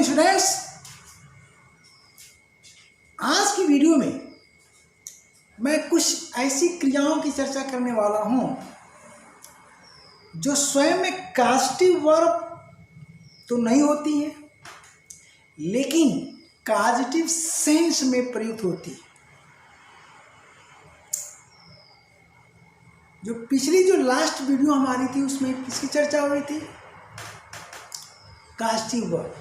Morning students. आज की video में मैं कुछ ऐसी क्रियाओं की चर्चा करने वाला हूं जो स्वयं में कास्टिव वर्ब तो नहीं होती है, लेकिन काजिटिव सेंस में प्रयुक्त होती है। जो पिछली जो लास्ट वीडियो हमारी थी उसमें किसकी चर्चा हुई थी? Caustic verb.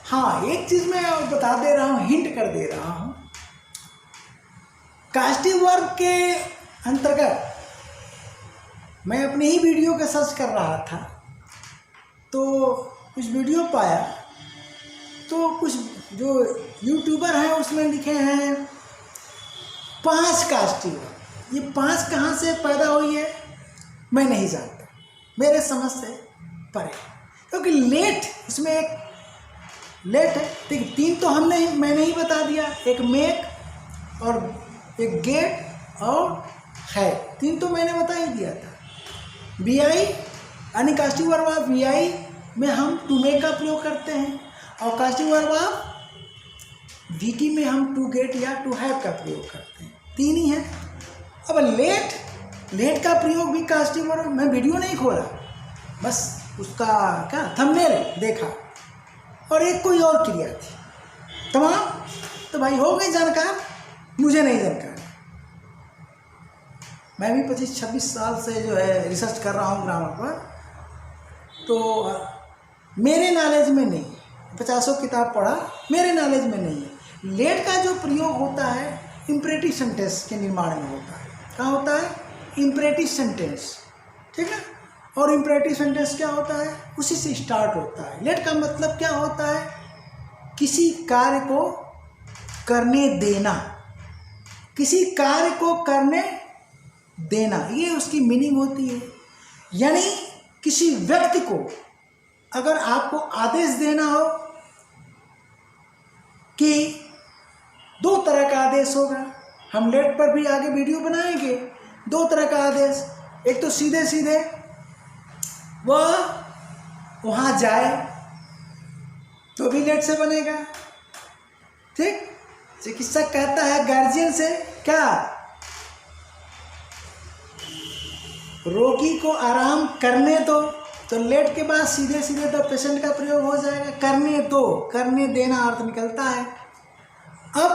हाँ, एक चीज मैं बता दे रहा हूँ, हिंट कर दे रहा हूँ। कास्टिव वर्ब के अंतर्गत मैं अपने ही वीडियो का सर्च कर रहा था तो कुछ वीडियो पाया, तो कुछ जो यूट्यूबर हैं उसमें लिखे हैं 5 कास्टिव वर्ब। ये 5 कहाँ से पैदा हुई है मैं नहीं जानता, मेरे समझ से परे, क्योंकि लेट इसमें एक लेट है। देखिए 3 तो मैंने ही बता दिया, एक मेक और एक गेट और है, 3 तो मैंने बता ही दिया था। वीआई यानी कास्टिव वर्ब ऑफ वीआई में हम टू मेक का प्रयोग करते हैं, और कास्टिव वर्ब ऑफ वीटी में हम टू गेट या टू हैव का प्रयोग करते हैं। 3 ही है। अब लेट का प्रयोग भी कास्टिव वर्ब, मैं वीडियो नहीं खोला, बस उसका क्या थंबनेल देखा, और एक कोई और क्रिया थी। तमाम तो भाई हो गई जानकार, मुझे नहीं जानकार। मैं भी 25-26 साल से जो है रिसर्च कर रहा हूँ ग्रामर पर, तो मेरे नॉलेज में नहीं, 50 किताब पढ़ा, मेरे नॉलेज में नहीं है। लेट का जो प्रयोग होता है इम्परेटिव सेंटेंस के निर्माण में होता है। कहाँ होता है? इम्परेटिव सेंटेंस, ठीक है। और इम्परेटिव सेंटेंस क्या होता है? उसी से स्टार्ट होता है। लेट का मतलब क्या होता है? किसी कार्य को करने देना, किसी कार्य को करने देना, ये उसकी मीनिंग होती है। यानी किसी व्यक्ति को अगर आपको आदेश देना हो, कि 2 तरह का आदेश होगा, हम लेट पर भी आगे वीडियो बनाएंगे। 2 तरह का आदेश, एक तो सीधे सीधे वह वहाँ जाए तो भी लेट से बनेगा, ठीक। चिकित्सक कहता है गार्जियन से क्या, रोगी को आराम करने दो, तो लेट के बाद सीधे सीधे तो पेशेंट का प्रयोग हो जाएगा। करने दो, करने देना अर्थ निकलता है। अब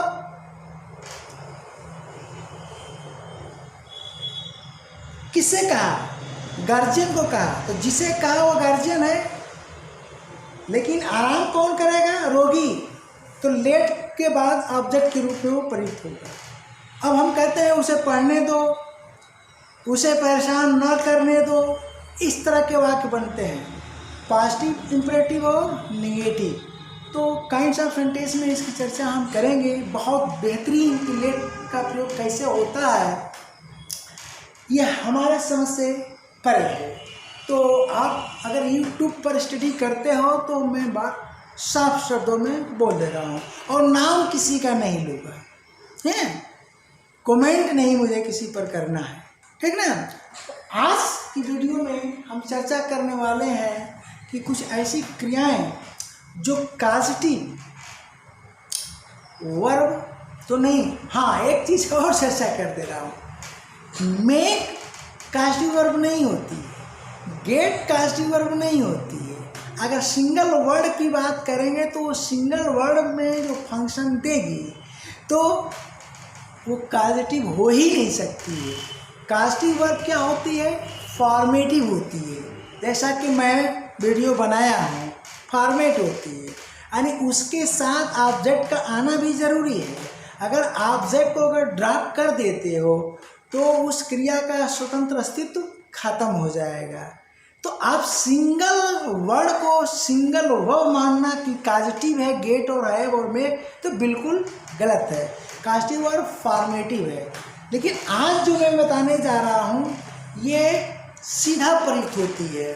किससे कहा? गार्जियन को कहा, तो जिसे कहा वो गार्जियन है, लेकिन आराम कौन करेगा? रोगी। तो लेट के बाद ऑब्जेक्ट के रूप में वो प्रयुक्त होगा। अब हम कहते हैं उसे पढ़ने दो, उसे परेशान न करने दो, इस तरह के वाक्य बनते हैं, पॉजिटिव, इंपरेटिव और नेगेटिव। तो काइंड्स ऑफ सेंटेंस में इसकी चर्चा हम करेंगे। बहुत बेहतरीन कि लेट का प्रयोग कैसे होता है, यह हमारे समझ से परे है। तो आप अगर यूट्यूब पर स्टडी करते हो तो मैं बात साफ शब्दों में बोल दे रहा हूँ, और नाम किसी का नहीं लूँगा, है, कमेंट नहीं मुझे किसी पर करना है, ठीक ना। आज की वीडियो में हम चर्चा करने वाले हैं कि कुछ ऐसी क्रियाएं जो काजिटिव वर्ब तो नहीं, हाँ एक चीज़ और चर्चा कर दे रहा हूँ। मेक कास्टिव वर्ब नहीं होती है, गेट कास्टिव वर्ब नहीं होती है। अगर सिंगल वर्ड की बात करेंगे तो वो सिंगल वर्ड में जो फंक्शन देगी तो वो काजिटिव हो ही नहीं सकती है। कास्टिव वर्ब क्या होती है? फॉर्मेटिव होती है। जैसा कि मैं वीडियो बनाया हूँ, फॉर्मेट होती है, यानी उसके साथ ऑब्जेक्ट का आना भी ज़रूरी है। अगर ऑब्जेक्ट को अगर ड्रॉप कर देते हो तो उस क्रिया का स्वतंत्र अस्तित्व खत्म हो जाएगा। तो आप सिंगल वर्ड को सिंगल वर्ब मानना कि काजिटिव है, गेट और हैव और मेक, तो बिल्कुल गलत है। कास्टिव वर्ब फॉर्मेटिव है। लेकिन आज जो मैं बताने जा रहा हूँ ये सीधा प्रयुक्त होती है,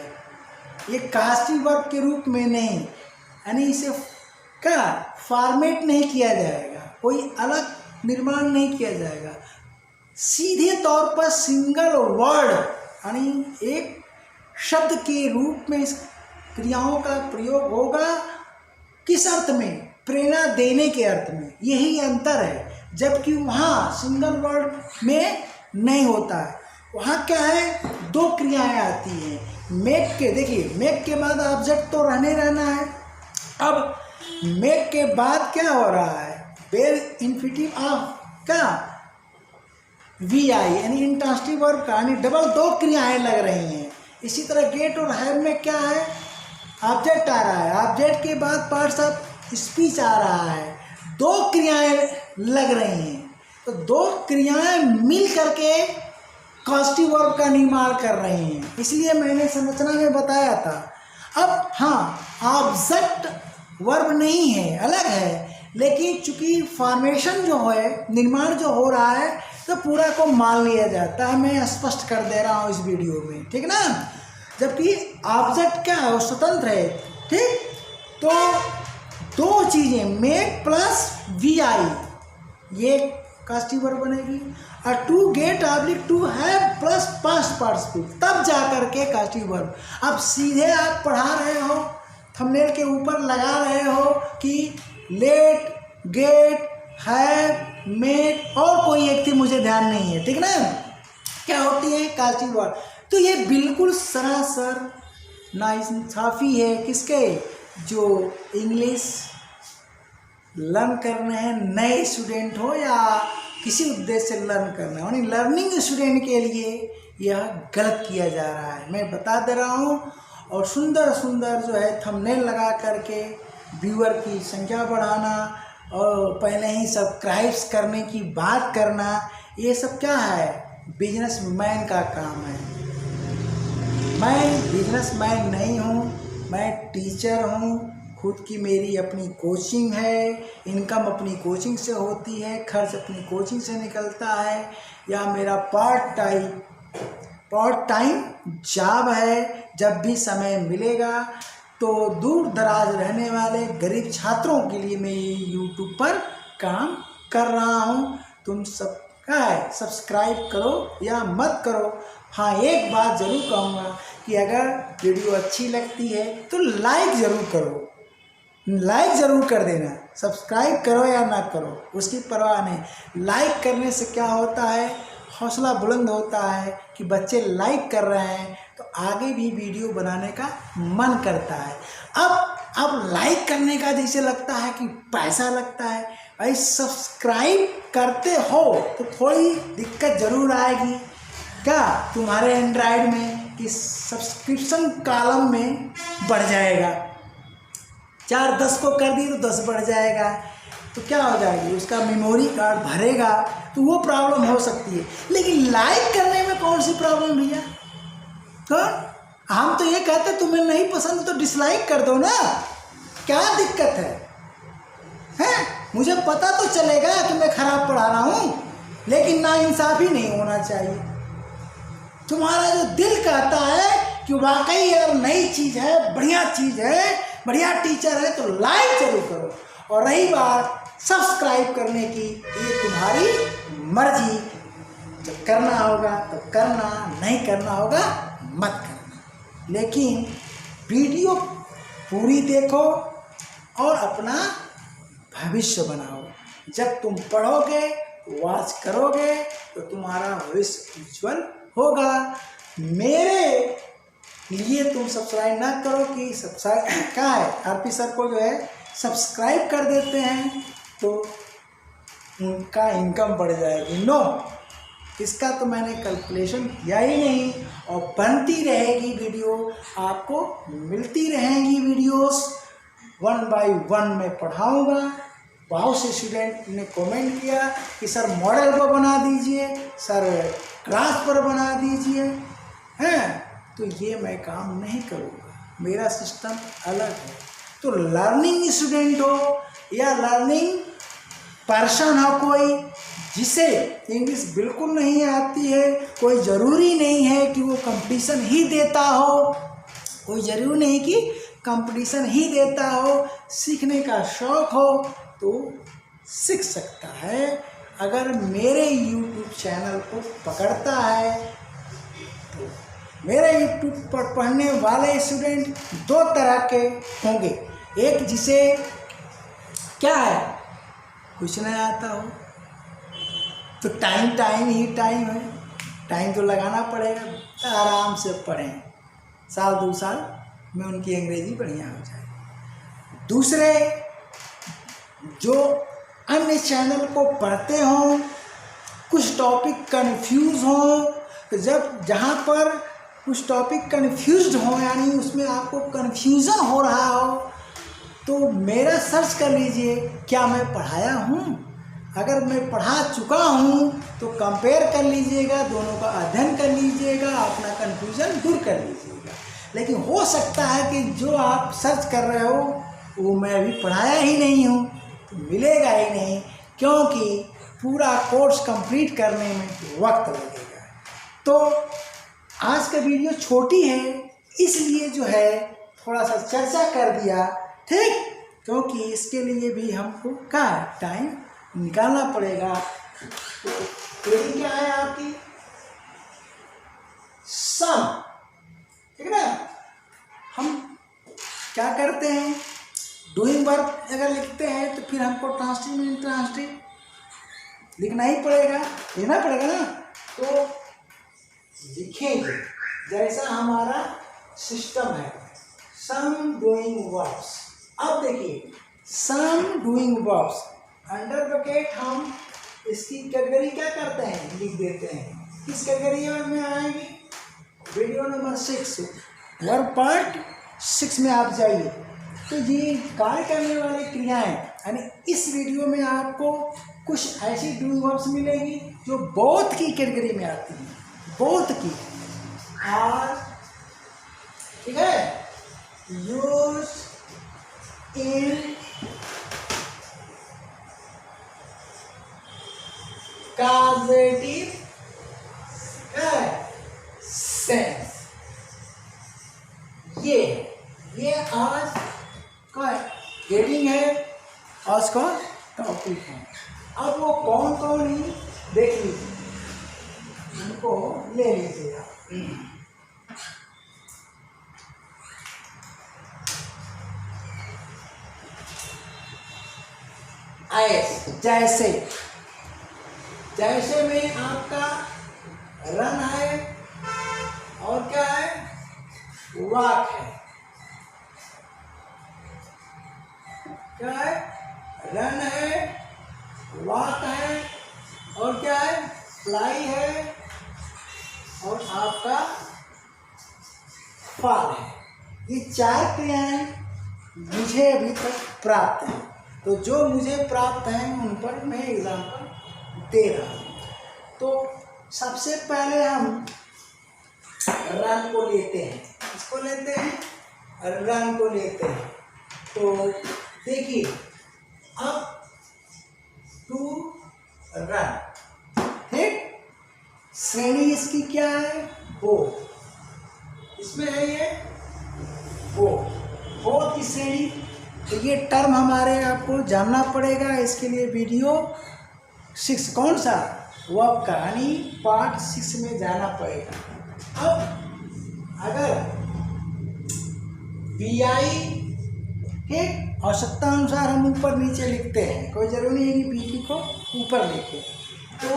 ये कास्टिव वर्ब के रूप में नहीं, यानी इसे क्या फॉर्मेट नहीं किया जाएगा, कोई अलग निर्माण नहीं किया जाएगा। सीधे तौर पर सिंगल वर्ड यानी एक शब्द के रूप में इस क्रियाओं का प्रयोग होगा किस अर्थ में? प्रेरणा देने के अर्थ में, यही अंतर है। जबकि वहाँ सिंगल वर्ड में नहीं होता है, वहाँ क्या है, दो क्रियाएं आती हैं। मेक के, देखिए मेक के बाद ऑब्जेक्ट तो रहना है। अब मेक के बाद क्या हो रहा है, बेल इन्फिनिटिव ऑफ क्या, वी आई, यानी इंट्रांसिटिव वर्ब का, यानी डबल दो क्रियाएं लग रही हैं। इसी तरह गेट और हैव में क्या है, ऑब्जेक्ट आ रहा है, ऑब्जेक्ट के बाद पार्ट्स ऑफ स्पीच आ रहा है, दो क्रियाएं लग रही हैं। तो दो क्रियाएं मिल करके कॉस्टिव वर्ब का निर्माण कर रही हैं, इसलिए मैंने संरचना में बताया था। अब हाँ, ऑब्जेक्ट वर्ब नहीं है, अलग है, लेकिन चूंकि फॉर्मेशन जो है, निर्माण जो हो रहा है, तो पूरा को मान लिया जाता है। मैं स्पष्ट कर दे रहा हूँ इस वीडियो में, ठीक ना। जबकि ऑब्जेक्ट क्या है, वो स्वतंत्र है, ठीक। तो दो चीज़ें, मेक प्लस वी आई, ये कॉस्टिव वर्ब बनेगी, और to get oblique to have plus past participle, तब जा करके कॉस्टिव वर्ब। अब सीधे आप पढ़ा रहे हो, थंबनेल के ऊपर लगा रहे हो कि लेट, गेट, हैव, मेक, और कोई एक थी मुझे ध्यान नहीं है, ठीक ना, क्या होती है कॉस्टिव वर्ब। तो ये बिल्कुल सरासर नाइंसाफ़ी है किसके, जो इंग्लिश लर्न करने हैं, नए स्टूडेंट हो या किसी उद्देश्य से लर्न करना है, यानी लर्निंग स्टूडेंट के लिए यह गलत किया जा रहा है। मैं बता दे रहा हूँ। और सुंदर सुंदर जो है थंबनेल लगा करके व्यूअर की संख्या बढ़ाना और पहले ही सब्सक्राइब्स करने की बात करना, ये सब क्या है, बिजनेसमैन का काम है। मैं बिजनेसमैन नहीं हूँ, मैं टीचर हूँ। खुद की मेरी अपनी कोचिंग है, इनकम अपनी कोचिंग से होती है, खर्च अपनी कोचिंग से निकलता है, या मेरा पार्ट टाइम जॉब है। जब भी समय मिलेगा तो दूर दराज रहने वाले गरीब छात्रों के लिए मैं यूट्यूब पर काम कर रहा हूँ। तुम सब क्या है, सब्सक्राइब करो या मत करो। हाँ, एक बात ज़रूर कहूँगा कि अगर वीडियो अच्छी लगती है तो लाइक ज़रूर करो, लाइक ज़रूर कर देना। सब्सक्राइब करो या ना करो उसकी परवाह नहीं। लाइक करने से क्या होता है, हौसला बुलंद होता है कि बच्चे लाइक कर रहे हैं तो आगे भी वीडियो बनाने का मन करता है। अब लाइक करने का जैसे लगता है कि पैसा लगता है, भाई सब्सक्राइब करते हो तो थोड़ी दिक्कत ज़रूर आएगी क्या तुम्हारे एंड्रॉयड में, कि सब्सक्रिप्शन कॉलम में बढ़ जाएगा। 4-10 को कर दी तो 10 बढ़ जाएगा, तो क्या हो जाएगी, उसका मेमोरी कार्ड भरेगा, तो वो प्रॉब्लम हो सकती है। लेकिन लाइक करने में कौन सी प्रॉब्लम भैया, कौन, हम तो ये कहते तुम्हें नहीं पसंद तो डिसलाइक कर दो ना, क्या दिक्कत है, हैं? मुझे पता तो चलेगा कि मैं खराब पढ़ा रहा हूँ, लेकिन नाइंसाफ़ी नहीं होना चाहिए। तुम्हारा जो दिल कहता है कि वाकई अगर नई चीज़ है, बढ़िया चीज़ है, बढ़िया टीचर है, तो लाइक जरूर करो। और रही बात सब्सक्राइब करने की, ये तुम्हारी मर्जी, जब करना होगा तो करना, नहीं करना होगा मत करना। लेकिन वीडियो पूरी देखो और अपना भविष्य बनाओ। जब तुम पढ़ोगे, वॉच करोगे, तो तुम्हारा भविष्य उज्ज्वल होगा। मेरे लिए तुम सब्सक्राइब ना करो कि सब्सक्राइब क्या है, आरपी सर को जो है सब्सक्राइब कर देते हैं तो उनका इनकम बढ़ जाएगी। नो, इसका तो मैंने कैलकुलेशन किया ही नहीं। और बनती रहेगी वीडियो, आपको मिलती रहेंगी वीडियोस, 1 बाय 1 मैं पढ़ाऊँगा। बहुत से स्टूडेंट ने कमेंट किया कि सर मॉडल पर बना दीजिए, सर क्लास पर बना दीजिए, हैं, तो ये मैं काम नहीं करूँगा, मेरा सिस्टम अलग है। तो लर्निंग स्टूडेंट हो या लर्निंग पर्सन हो, कोई जिसे इंग्लिश बिल्कुल नहीं आती है, कोई ज़रूरी नहीं है कि वो कंपटीशन ही देता हो, कोई ज़रूरी नहीं कि कंपटीशन ही देता हो, सीखने का शौक़ हो तो सीख सकता है। अगर मेरे YouTube चैनल को पकड़ता है तो मेरे YouTube पर पढ़ने वाले स्टूडेंट 2 तरह के होंगे। एक जिसे क्या है, कुछ नहीं आता हो तो टाइम ही टाइम है, टाइम तो लगाना पड़ेगा। तो आराम से पढ़ें, साल 2 साल में उनकी अंग्रेजी बढ़िया हो जाए। दूसरे जो अन्य चैनल को पढ़ते हों, कुछ टॉपिक कन्फ्यूज़ हों, तो जहाँ पर कुछ टॉपिक कन्फ्यूज्ड हो, यानी उसमें आपको कन्फ्यूज़न हो रहा हो, तो मेरा सर्च कर लीजिए, क्या मैं पढ़ाया हूँ। अगर मैं पढ़ा चुका हूँ तो कंपेयर कर लीजिएगा, दोनों का अध्ययन कर लीजिएगा, अपना कन्फ्यूज़न दूर कर लीजिएगा। लेकिन हो सकता है कि जो आप सर्च कर रहे हो वो मैं अभी पढ़ाया ही नहीं हूँ, तो मिलेगा ही नहीं, क्योंकि पूरा कोर्स कंप्लीट करने में वक्त लगेगा। तो आज का वीडियो छोटी है, इसलिए जो है थोड़ा सा चर्चा कर दिया, ठीक, क्योंकि इसके लिए भी हमको क्या टाइम निकालना पड़ेगा। तो ये क्या है आपकी सम, ठीक है ना। हम क्या करते हैं, डूइंग वर्ब अगर लिखते हैं तो फिर हमको ट्रांसटिव लिखना ही पड़ेगा, लिखना पड़ेगा ना। तो लिखेंगे जैसा हमारा सिस्टम है, सम डूइंग वर्ब्स। अब देखिए सम डूइंग वर्ब्स अंडर ब्रैकेट हम इसकी कैटेगरी क्या करते हैं, लिख देते हैं। किस कैटेगरी में आएगी, वीडियो नंबर 6 वर्ब पार्ट 6 में आप जाइए। तो ये कार्य करने वाली क्रियाएं, यानी इस वीडियो में आपको कुछ ऐसी डूइंग वर्ब्स मिलेगी जो बोथ की कैटेगरी में आती हैं, बोथ की। आर, ठीक है, यूज इन causative सेंस, ये आज का हेडिंग है, आज का टॉपिक है। अब वो कौन कौन ही देख लीजिए, उनको ले लीजिएगा। जैसे जैसे में आपका रन है और क्या है, वॉक है। क्या है, रन है, वॉक है, और क्या है, फ्लाई है, और आपका फॉल है। ये 4 क्रियाएं मुझे अभी तक प्राप्त हैं, तो जो मुझे प्राप्त हैं उन पर मैं एग्जाम्पल दे रहा हूँ। तो सबसे पहले हम रन को लेते हैं, इसको लेते हैं, रन को लेते हैं। तो देखिए अब टू रन, ठीक, श्रेणी इसकी क्या है, वो, इसमें है ये वो की श्रेणी। तो ये टर्म हमारे आपको जानना पड़ेगा, इसके लिए वीडियो 6 कौन सा, वर्ब का, यानी पार्ट 6 में जाना पड़ेगा। अब अगर VI, ठीक, आवश्यकता अनुसार हम ऊपर नीचे लिखते हैं, कोई जरूरी नहीं कि VP को ऊपर लिखे। तो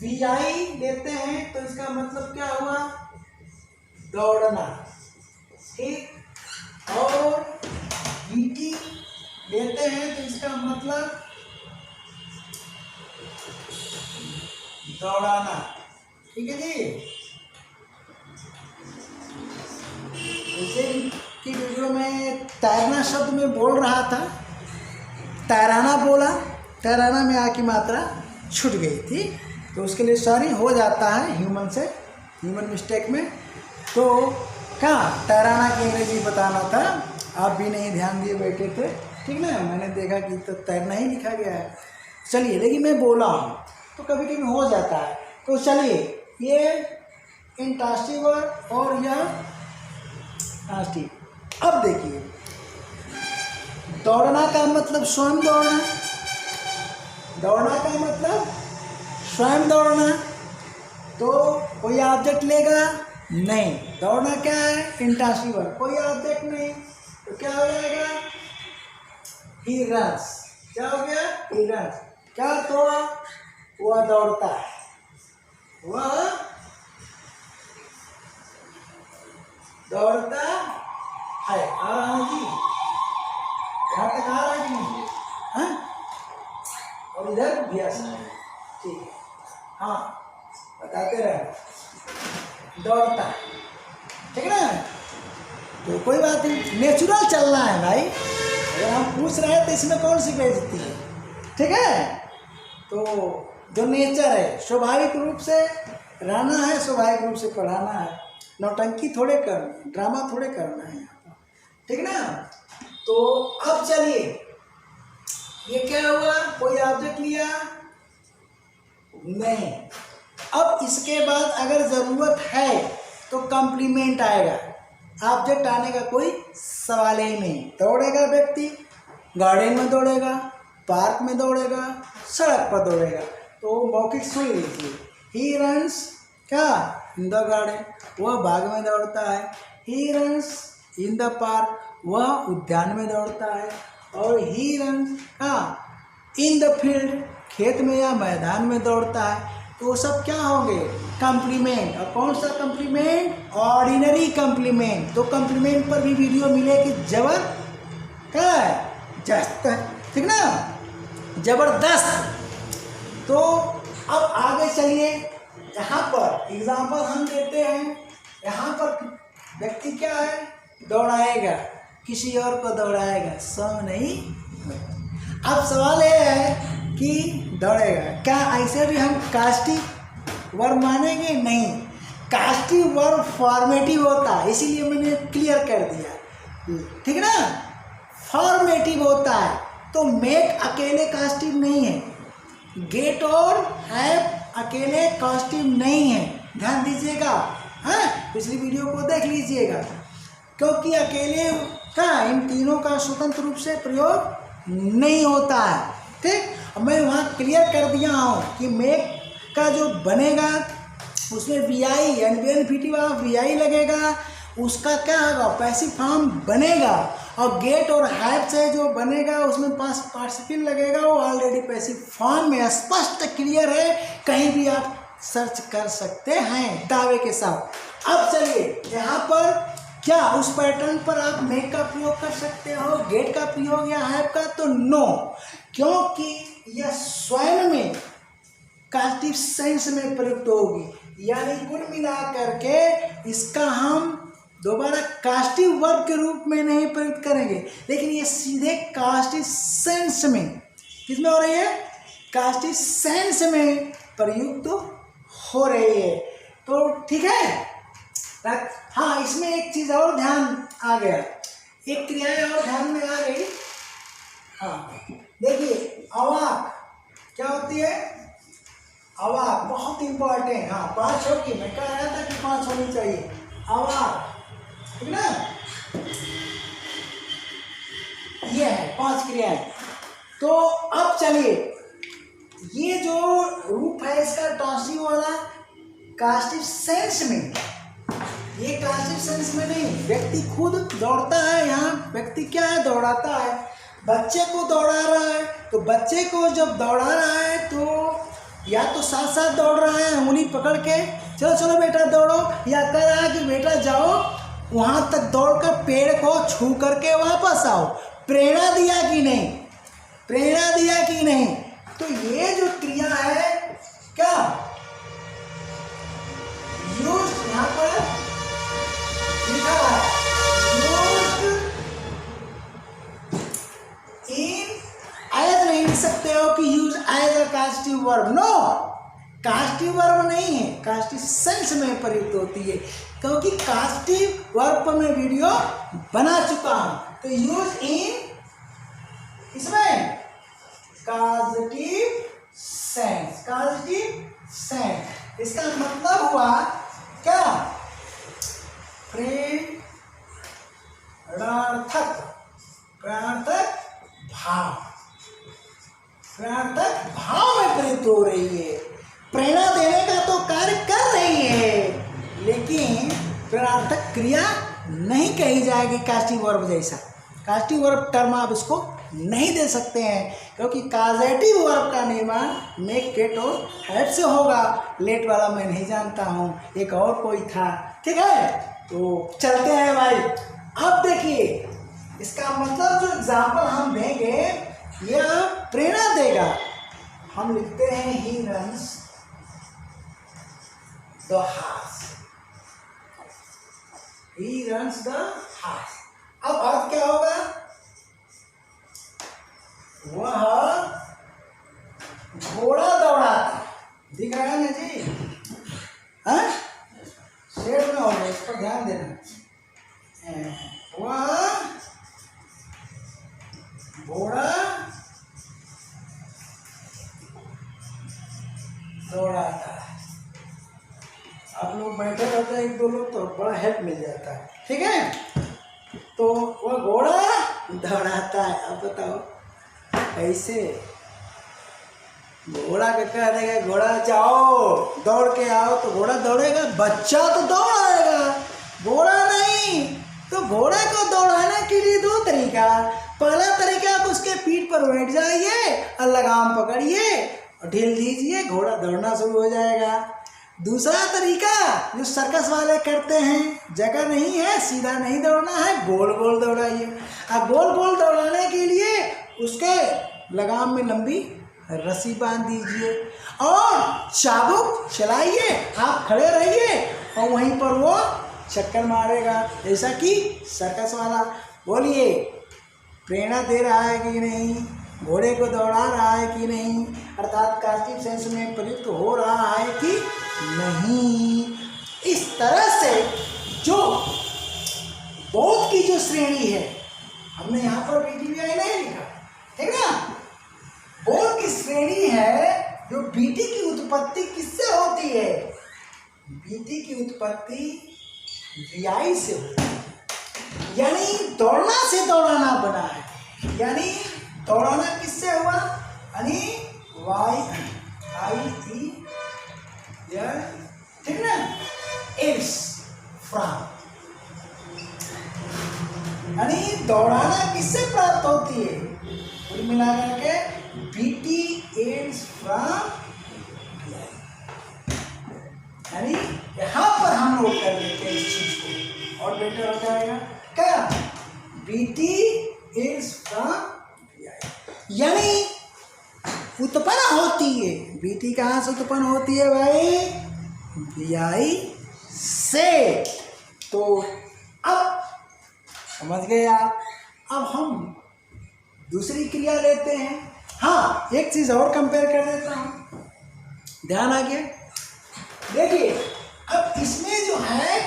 VI लेते हैं तो इसका मतलब क्या हुआ, दौड़ना, ठीक, और VT लेते हैं तो इसका मतलब दौड़ाना, ठीक है जी। जैसे कि वीडियो में तैरना शब्द में बोल रहा था, तैराना बोला, तैराना में आकी मात्रा छूट गई थी, तो उसके लिए सॉरी हो जाता है ह्यूमन मिस्टेक में। तो क्या तैराना की अंग्रेजी बताना था, आप भी नहीं ध्यान दिए बैठे थे, ठीक ना, मैंने देखा कि तो तैरना ही लिखा गया है। चलिए, लेकिन मैं बोला हूँ तो कभी कभी हो जाता है। तो चलिए, ये इंट्रांसिटिव और यह ट्रांसिटिव। अब देखिए, दौड़ना का मतलब स्वयं दौड़ना, दौड़ना का मतलब स्वयं दौड़ना। तो कोई ऑब्जेक्ट लेगा नहीं, दौड़ना क्या है, इंट्रांसिटिव, कोई ऑब्जेक्ट नहीं, तो क्या हो जाएगा, ही रन्स। क्या हो गया? He runs. क्या तो वह दौड़ता है, वह दौड़ता है। आ रहा है जी, यहाँ तक आ रहा है कि नहीं? हाँ, और इधर भी ऐसा है। ठीक है, हाँ बताते रहे, दौड़ता है, ठीक है ना। तो कोई बात नहीं, नेचुरल चलना है भाई। अगर हम पूछ रहे हैं तो इसमें कौन सी बेइज्जती है, ठीक है। तो जो नेचर है, स्वाभाविक रूप से रहना है, स्वाभाविक रूप से पढ़ाना है, नौटंकी थोड़े करना, ड्रामा थोड़े करना है यहाँ पर, ठीक ना। तो अब चलिए, ये क्या हुआ? कोई ऑब्जेक्ट लिया नहीं। अब इसके बाद अगर ज़रूरत है तो कॉम्प्लीमेंट आएगा, ऑब्जेक्ट आने का कोई सवाल ही नहीं। दौड़ेगा व्यक्ति, गार्डन में दौड़ेगा, पार्क में दौड़ेगा, सड़क पर दौड़ेगा। तो मौखिक सुन लीजिए, ही रन्स क्या इन द गार्डन, वह बाग में दौड़ता है। He runs in the park, वह उद्यान में दौड़ता है। और ही रन्स का इन द फील्ड, खेत में या मैदान में दौड़ता है। तो वो सब क्या होंगे? कॉम्प्लीमेंट। और कौन सा कॉम्प्लीमेंट? Ordinary complement. तो कॉम्प्लीमेंट पर भी वीडियो मिलेगी, जबर क्या है? जस्त, ठीक ना, जबरदस्त। तो अब आगे चलिए, यहाँ पर एग्जाम्पल हम देते हैं। यहाँ पर व्यक्ति क्या है? दौड़ाएगा, किसी और को दौड़ाएगा, सम नहीं। अब सवाल यह है कि दौड़ेगा, क्या ऐसे भी हम कास्टिव वर्ब मानेंगे? नहीं, कास्टिव वर्ब फॉर्मेटिव होता है, इसीलिए मैंने क्लियर कर दिया, ठीक ना। फॉर्मेटिव होता है, तो मेक अकेले कास्टिव नहीं है, गेट और हैव अकेले कास्टिव नहीं है, ध्यान दीजिएगा। हाँ, पिछली वीडियो को देख लीजिएगा, क्योंकि अकेले का इन तीनों का स्वतंत्र रूप से प्रयोग नहीं होता है, ठीक। मैं वहाँ क्लियर कर दिया हूँ कि मेक का जो बनेगा उसमें वी आई यानी बेनिफिटिव ऑफ वी आई लगेगा, उसका क्या होगा? पैसिव फॉर्म बनेगा। और गेट और हैव से जो बनेगा उसमें पास्ट पार्टिसिपल लगेगा, वो ऑलरेडी पैसिव फॉर्म में स्पष्ट क्लियर है, कहीं भी आप सर्च कर सकते हैं दावे के साथ। अब चलिए, यहाँ पर क्या उस पैटर्न पर आप मेक का प्रयोग कर सकते हो, गेट का प्रयोग या हैव का? तो नो, क्योंकि यह स्वयं में कास्टिव सेंस में प्रयुक्त होगी, यानी कुल मिला करके इसका हम दोबारा कास्टिव वर्ब के रूप में नहीं प्रयुक्त करेंगे, लेकिन ये सीधे कास्टिव सेंस में, किसमें हो रही है? कास्टिव सेंस में प्रयुक्त हो रही है। तो ठीक है। हाँ, इसमें एक चीज़ और ध्यान आ गया, एक क्रियाएं और ध्यान में आ गई। हाँ देखिए, अवाक क्या होती है? अवाक बहुत इंपॉर्टेंट। हाँ, 5 होगी, मैं कह रहा था कि 5 होनी चाहिए। अवाक, ठीक ना, ये है 5 क्रियाएं। तो अब चलिए, ये जो रूप है इसका टॉसिव वाला कास्टिव सेंस में, ये कास्टिव सेंस में नहीं, व्यक्ति खुद दौड़ता है। यहाँ व्यक्ति क्या है? दौड़ाता है, बच्चे को दौड़ा रहा है। तो बच्चे को जब दौड़ा रहा है तो या तो साथ साथ दौड़ रहा है, उंगली पकड़ के चलो चलो बेटा दौड़ो, या कह रहा है कि बेटा जाओ वहाँ तक दौड़कर पेड़ को छू करके वापस आओ। प्रेरणा दिया कि नहीं? प्रेरणा दिया कि नहीं? तो ये जो क्रिया है क्या यूज्ड, यहाँ पर लिखा है यूज्ड इन, एज नहीं लिख सकते हो कि use as a causative verb. No, causative verb नहीं है, कास्टिव सेंस में प्रयुक्त होती है, क्योंकि कास्टिव वर्ब पर मैं वीडियो बना चुका हूं। तो यूज इन, इसमें कास्टिव सेंस, कास्टिव सेंस, इसका मतलब हुआ क्या? प्रेरणार्थक, प्रेरणार्थक भाव, प्रेरणार्थक भाव में प्रयुक्त हो रही है। प्रेरणा देने का तो कार्य कर रही है, लेकिन प्रेरणार्थक क्रिया नहीं कही जाएगी कास्टिव वर्ब जैसा। कास्टिव वर्ब टर्म आप इसको नहीं दे सकते हैं, क्योंकि काजेटिव वर्ब का निर्माण मेक, गेट और हैव से होगा। लेट वाला मैं नहीं जानता हूँ, एक और कोई था। ठीक है, तो चलते हैं भाई। अब देखिए इसका मतलब जो एग्जाम्पल हम देंगे यह प्रेरणा देगा। हम लिखते हैं he runs the horse, he runs the horse. अब अर्थ क्या होगा? वह घोड़ा दौड़ाता, दिख रहा है ना जी? हाँ, शेड में होगा, इस पर ध्यान देना। वह घोड़ा दौड़ाता है। आप लोग बैठे रहते हैं एक दो लोग तो बड़ा हेल्प मिल जाता है। ठीक है, तो वह घोड़ा दौड़ाता है। अब बताओ कैसे? घोड़ा का कह देगा घोड़ा जाओ दौड़ के आओ, तो घोड़ा दौड़ेगा? बच्चा तो दौड़ आएगा, घोड़ा नहीं। तो घोड़े को दौड़ाने के लिए दो तरीका। पहला तरीका, आप उसके पीठ पर बैठ जाइए और लगाम पकड़िए और ढील दीजिए, घोड़ा दौड़ना शुरू हो जाएगा। दूसरा तरीका जो सर्कस वाले करते हैं, जगह नहीं है, सीधा नहीं दौड़ना है, गोल गोल दौड़ाइए। अब गोल गोल दौड़ाने के लिए उसके लगाम में लंबी रस्सी बांध दीजिए और चाबुक चलाइए, आप खड़े रहिए और वहीं पर वो चक्कर मारेगा, जैसा कि सर्कस वाला। बोलिए, प्रेरणा दे रहा है कि नहीं? घोड़े को दौड़ा रहा है कि नहीं? अर्थात कास्टिव सेंस में प्रयुक्त हो रहा है कि नहीं? इस तरह से जो बोध की जो श्रेणी है, हमने यहाँ पर BTVI नहीं लिखा, ठीक ना? बोध की श्रेणी है जो बीटी की उत्पत्ति किससे होती है? बीटी की उत्पत्ति VI से होती है, यानी दौड़ना से दौड़ाना बना है। यानी दौड़ाना किससे हुआ? यानी YIE, ठीक ना? इट्स फ्रॉम, यानी दौड़ाना किससे प्राप्त होती है? कुल मिलाकर के BT एड्स फ्रॉम, यानी यहाँ पर हम नोट कर लेते हैं इस चीज को और बेटर हो जाएगा। क्या? BT एड्स फ्रॉम, यानी उत्पन्न होती है। BT कहाँ से उत्पन्न होती है भाई? VI से। तो अब समझ गए आप? अब हम दूसरी क्रिया लेते हैं। हाँ, एक चीज और कंपेयर कर देता हूँ, ध्यान आ गया? देखिए, अब इसमें जो है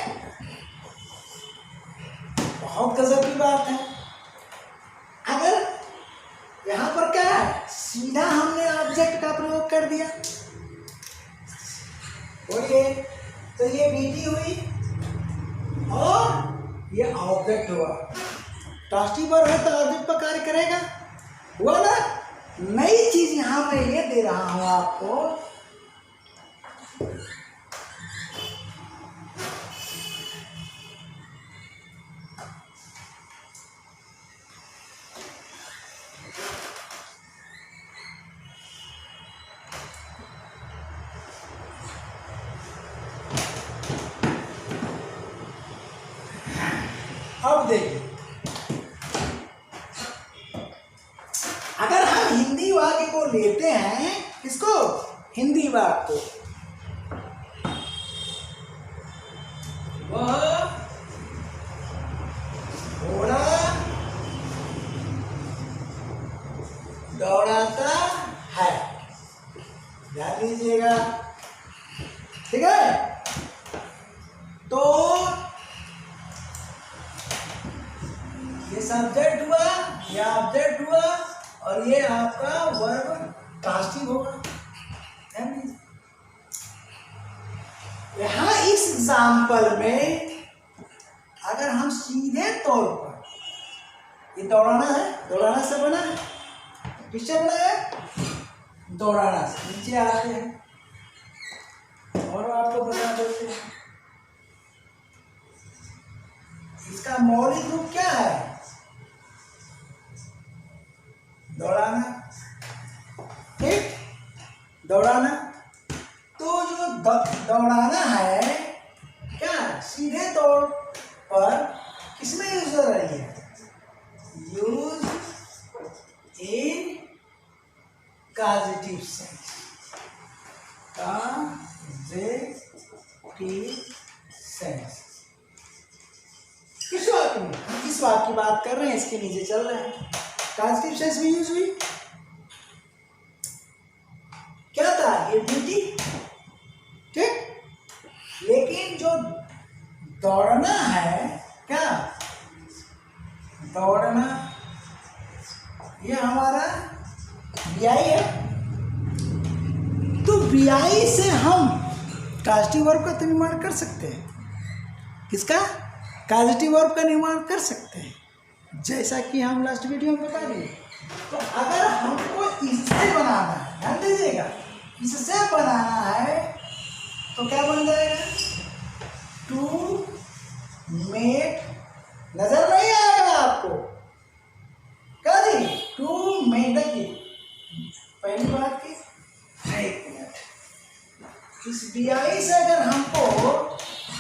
बहुत गजब की बात है। अगर यहाँ पर क्या है, सीधा हमने ऑब्जेक्ट का प्रयोग कर दिया, बोलिए, तो ये BT हुई और ये ऑब्जेक्ट हुआ। कास्टिव वर्ब है तो ऑब्जेक्ट पर कार्य करेगा, हुआ ना? नई चीज यहां मैं ये दे रहा हूं आपको, अब देखिए, अगर हम हिंदी वाक्य को लेते हैं, इसको हिंदी वाक्य को, वह घोड़ा दौड़ाता है, ध्यान दीजिएगा, ठीक है? तो ये सब्जेक्ट हुआ, ये ऑब्जेक्ट हुआ और ये आपका वर्ब कास्टिव होगा। यहां इस एग्जाम्पल में अगर हम सीधे तौर पर, ये दौड़ाना है, दौड़ाना से बना है, किससे बना है? दौड़ाना से। नीचे आते हैं और आपको बता देते हैं इसका मौलिक रूप क्या है? दौड़ाना, ठीक, दौड़ाना। तो जो दौड़ाना है क्या सीधे तौर पर किसमें यूज हो रही है? Use in causative sense, causative sense. किस वाक्य में? हम किस वाक्य की बात कर रहे हैं, इसके नीचे चल रहे हैं। कॉजेटिव सेंस में यूज हुई, क्या था? ये ड्यूटी, ठीक। लेकिन जो दौड़ना है क्या, दौड़ना ये हमारा व्याई है। तो व्याई से हम ट्रांजिटिव वर्ब का तो निर्माण कर सकते हैं। किसका? कॉजेटिव वर्ब का निर्माण कर सकते हैं, जैसा कि हम लास्ट वीडियो में बता दिए। तो अगर हमको इससे बनाना है, ध्यान दीजिएगा, इससे बनाना है तो क्या बन जाएगा? टू मेक, नजर नहीं आएगा आपको, क्या जी? टू मेक, देखिए पहली बात की, एक मिनट, इस बीआई से अगर हमको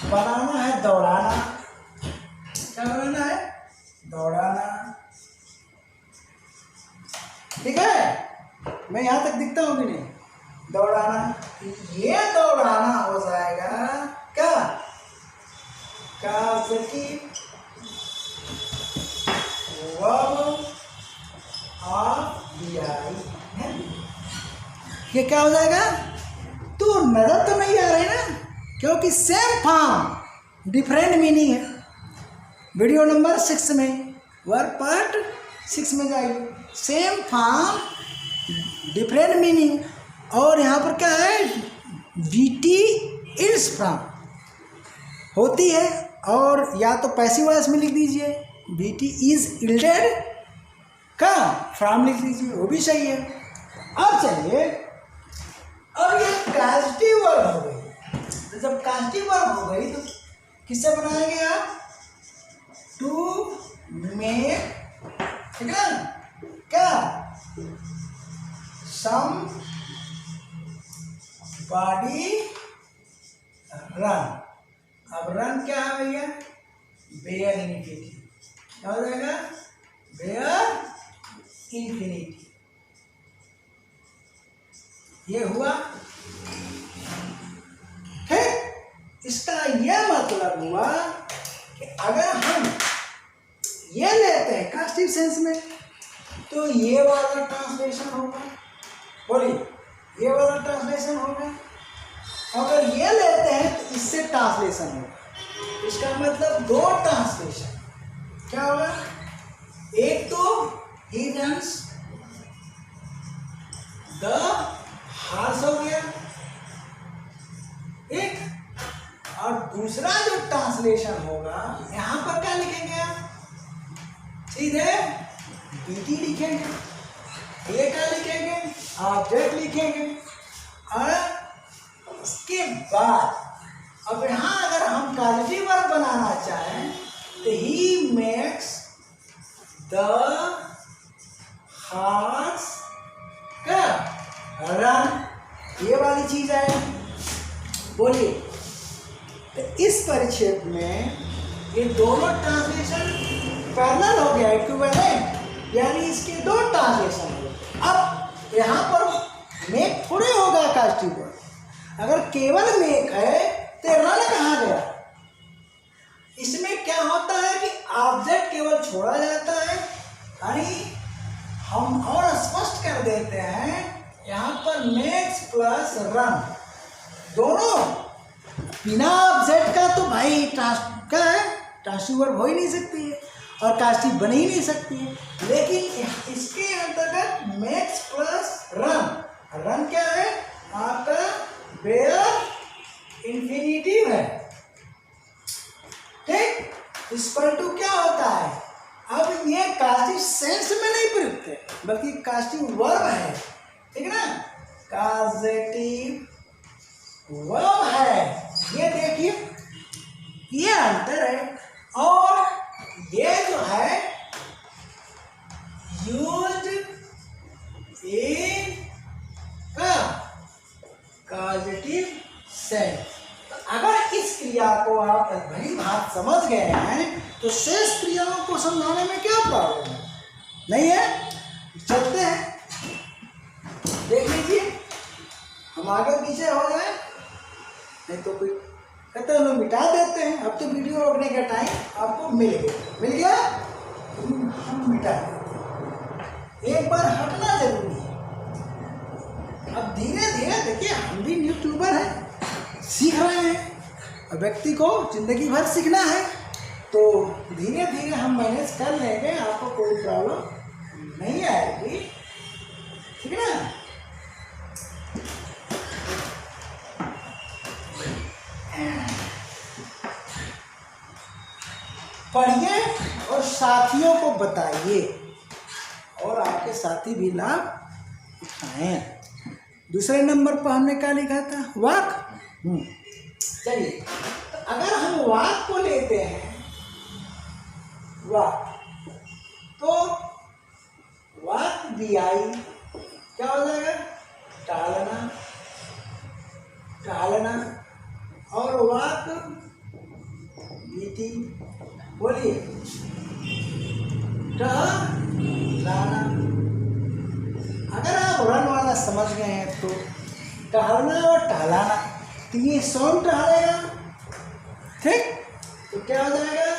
बनाना है दौड़ाना, क्या बनाना है? दौड़ाना, ठीक है। मैं यहां तक दिखता हूं कि नहीं? दौड़ाना, ये दौड़ाना हो जाएगा क्या? कॉजेटिव वर्ब ऑफ बीआई है। ये क्या हो जाएगा? तो नजर तो नहीं आ रही ना, क्योंकि सेम फॉर्म डिफरेंट मीनिंग है। वीडियो नंबर 6 में, वर्ब पार्ट 6 में जाइए, सेम फॉर्म डिफरेंट मीनिंग। और यहाँ पर क्या है? बीटी इल्स फ्रॉम होती है, और या तो पैसिव वॉइस में लिख दीजिए, बीटी इज इल्डेड का फ्रॉम लिख दीजिए, वो भी सही है। अब चलिए, अब ये कॉजेटिव वर्ब हो गई। तो जब कॉजेटिव वर्ब हो गई तो किससे बनाएंगे आप? टू मेक, ठीक है ना? क्या? Somebody run. अब रन क्या है भैया? बेयर इन्फिनिटी, क्या हो जाएगा? Bare infinity. ये हुआ, ठीक। इसका यह मतलब हुआ कि अगर हम ये लेते हैं कॉजेटिव सेंस में तो ये वाला ट्रांसलेशन होगा, बोलिए, ये वाला ट्रांसलेशन होगा। अगर ये लेते हैं तो इससे ट्रांसलेशन होगा। इसका मतलब दो ट्रांसलेशन, क्या होगा? एक तो ही रन्स द हार्स हो गया, एक, और दूसरा जो ट्रांसलेशन होगा यहां पर क्या लिखेंगे आप? सीधे बीटी लिखेंगे, ये क्या लिखेंगे? ऑब्जेक्ट लिखेंगे। और उसके बाद अब यहां अगर हम कॉजेटिव वर्ब बनाना चाहें तो ही मेक्स द हार्स का रन, ये वाली चीज है। बोलिए, तो इस परिच्छेद में ये दोनों ट्रांसलेशन पैरेलल हो गया, इक्विवेलेंट, यानी इसके दो ट्रांसलेशन हो गए। अब यहाँ पर मेक थोड़े होगा कॉजेटिव वर्ब, अगर केवल मेक है तो रन कहाँ गया? इसमें क्या होता है कि ऑब्जेक्ट केवल छोड़ा जाता है, यानी हम और स्पष्ट कर देते हैं यहाँ पर मेक्स प्लस रन, दोनों बिना ऑब्जेक्ट का तो भाई क्या है? ट्रांजिटिव वर्ब हो ही नहीं सकती है और कॉजेटिव बन ही नहीं सकती है। लेकिन इसके अंतर्गत मेक्स प्लस रन, रन क्या है? आपका बेयर इंफिनिटिव है, ठीक। इक्वल टू क्या होता है? अब ये कॉजेटिव सेंस में नहीं प्रयुक्त है बल्कि कॉजेटिव वर्ब है, ठीक है ना? कॉजेटिव वर्ब है, ये देखिए ये अंतर है। और ये जो है यूज्ड इन कॉजेटिव सेंस। तो अगर इस क्रिया को आप भली भांति समझ गए हैं तो शेष क्रियाओं को समझाने में क्या प्रॉब्लम है? नहीं है? चलते हैं, देख लीजिए, हम आगे पीछे हो जाए, नहीं तो कोई कहते हैं लोग मिटा देते हैं। अब तो वीडियो रोकने का टाइम आपको मिल गया, हम मिटा देते हैं। एक बार हटना जरूरी है। अब धीरे धीरे देखिए, हम भी यूट्यूबर हैं, सीख रहे हैं, और व्यक्ति को जिंदगी भर सीखना है, तो धीरे धीरे हम मैनेज कर लेंगे, आपको कोई प्रॉब्लम नहीं आएगी, ठीक है ना। पढ़िए और साथियों को बताइए, और आपके साथी भी लाभ उठाएं। दूसरे नंबर पर हमने क्या लिखा था? वाक। चलिए, तो अगर हम वाक को लेते हैं, वाक, तो वाक बीआई क्या हो जाएगा? टालना, टालना, और वाक बीटी, बोलिए, टहलाना। अगर आप रन वाला समझ गए हैं तो टहलना और टहलाना, तो ये सोन टहलेगा, ठीक? तो क्या हो जाएगा?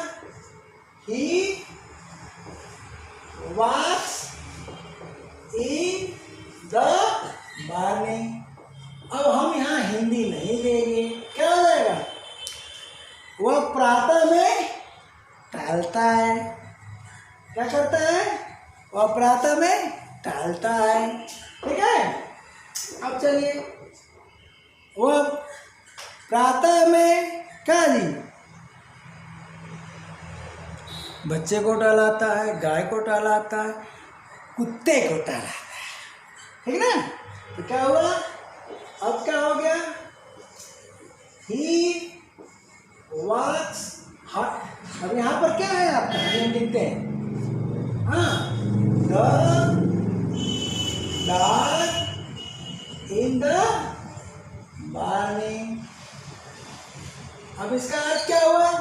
ही वॉक्स इन द मॉर्निंग। अब हम यहाँ हिंदी नहीं लेंगे, क्या हो जाएगा? वह प्रातः में टहलता है। क्या करता है? वह प्रातः में टहलता है, ठीक है। अब चलिए, वह प्रातः में क्या जी? बच्चे को टहलाता है, गाय को टहलाता है, कुत्ते को टहलाता है, ठीक ना। तो क्या हुआ? अब क्या हो गया? ही वॉक्स। अब यहाँ पर क्या है आपका? हम लिखते हैं, हाँ, the dog in the morning. अब इसका अर्थ क्या हुआ?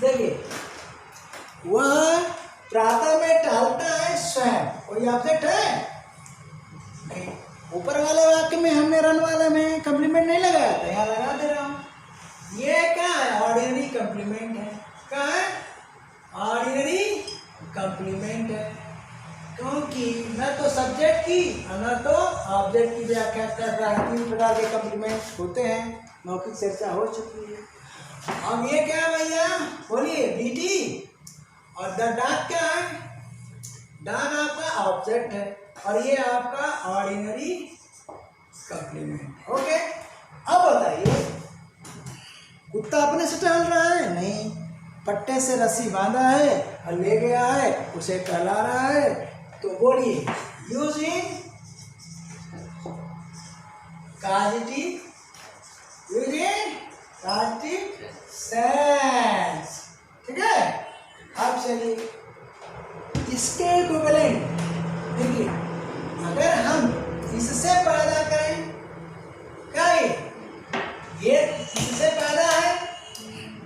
देखिए, वह प्रातः में टहलता है स्वयं। कोई ऑब्जेक्ट है? नहीं। ऊपर वाले वाक्य में हमने रन वाले में कम्प्लीमेंट नहीं लगाया था, यहाँ लगा दे रहा हूँ। ये क्या है? ऑर्डिनरी कम्प्लीमेंट है। क्या है? ऑर्डिनरी कम्प्लीमेंट है, क्योंकि न तो सब्जेक्ट की और न तो ऑब्जेक्ट की व्याख्या कर रहा है। 3 प्रकार के कम्प्लीमेंट होते हैं, मौखिक चर्चा हो चुकी है। अब ये क्या है भैया? बोलिए, बीटी। और द डॉग क्या है? डॉग आपका ऑब्जेक्ट है, और ये आपका ऑर्डिनरी कम्प्लीमेंट। ओके, अब बताइए, कुत्ता अपने से टहल रहा है? नहीं, पट्टे से रस्सी बांधा है और ले गया है, उसे टहला रहा है। तो बोलिए, using causative, using causative sense, ठीक है। अब चलिए, इसके इक्विवेलेंट देखिए, अगर हम इससे पैदा करें, क्या ये इससे पैदा है,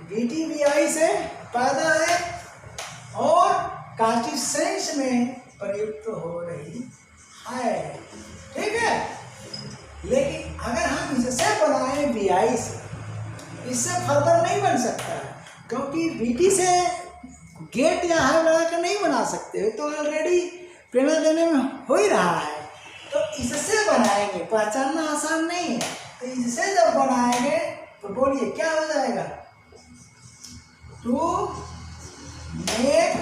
बीटीबीआई से पैदा है, और कॉजेटिव सेंस में प्रयुक्त हो रही है, ठीक है। लेकिन अगर हम इससे बनाए बीआई से, इससे फर्दर नहीं बन सकता, क्योंकि बीटी से गेट या हाई लगाकर नहीं बना सकते, तो ऑलरेडी प्रेरणा देने में हो ही रहा है। तो इससे बनाएंगे, पहचानना आसान नहीं है। तो इससे जब बनाएंगे तो बोलिए क्या हो जाएगा? टू मेक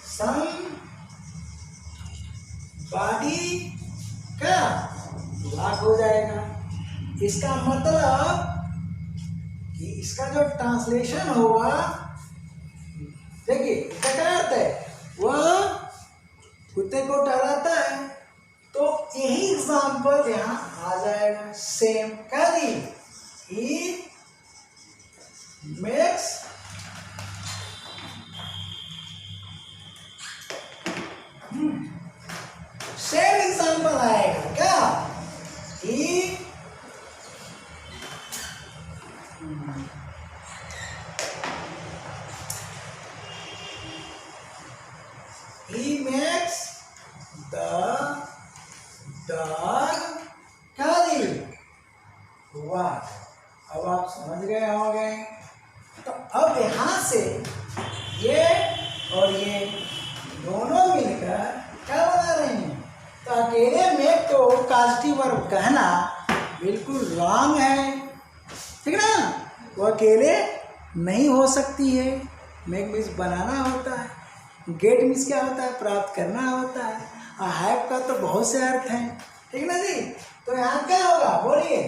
सम बॉडी क्या वाक हो जाएगा। इसका मतलब कि इसका जो ट्रांसलेशन होगा, देखिए इसका क्या अर्थ है? वह कुत्ते को टहलाता है, तो यही एग्जाम्पल यहाँ आ जाएगा। सेम क्या दी? He makes he makes the dog काली। वाह, अब आप समझ गए होंगे। तो अब यहाँ से ये और ये दोनों मिलकर क्या बना रहे हैं? तो अकेले में तो कास्टिव वर्ब कहना बिल्कुल रॉन्ग है, ठीक ना। वो अकेले नहीं हो सकती है। मेक मीन्स बनाना होता है, गेट मीन्स क्या होता है? प्राप्त करना होता है। और हैव का तो बहुत से अर्थ हैं, ठीक ना जी। तो यहाँ क्या होगा बोलिए?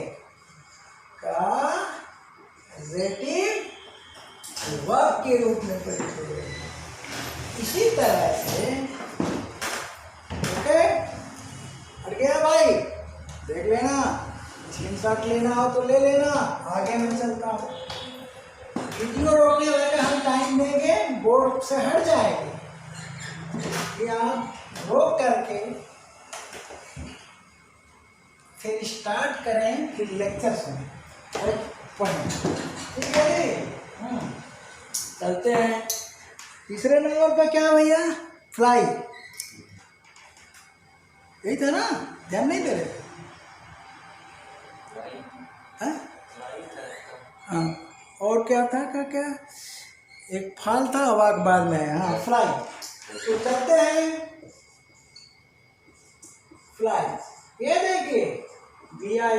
कॉजेटिव वर्ब के रूप में प्रयुक्त होगा। इसी तरह से ओके, हट गया भाई, देख लेना, स्क्रीनशॉट लेना हो तो ले लेना। आगे मैं चलता हूँ, वीडियो रोकने वाले हम टाइम देंगे, बोर्ड से हट जाएंगे। आप रोक करके फिर स्टार्ट करें, फिर लेक्चर सुनें और पढ़ें, ठीक है जी। चलते हैं। तीसरे नंबर पर क्या भैया? फ्लाई, यही था ना? ध्यान नहीं दे रहे? हाँ, और क्या था? क्या एक फाल था, वाक बाद में। हाँ, फ्लाई। तो करते हैं फ्लाई। ये देखिए, VI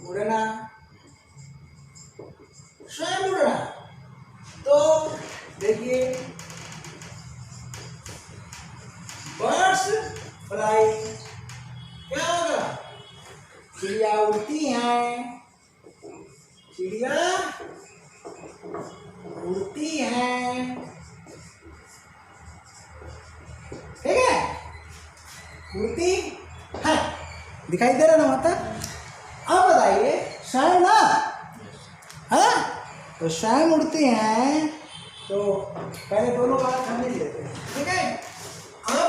उड़ना, स्वयं उड़ना। तो देखिए, बर्ड्स फ्लाई, क्या होगा? चिड़िया उड़ती हैं, चिड़िया उड़ती हैं, ठीक है, उड़ती है। दिखाई दे रहा ना मतलब? अब बताइए, स्वयं ना, हाँ, तो स्वयं उड़ती हैं। तो पहले दोनों बात समझ लेते हैं, ठीक है। अब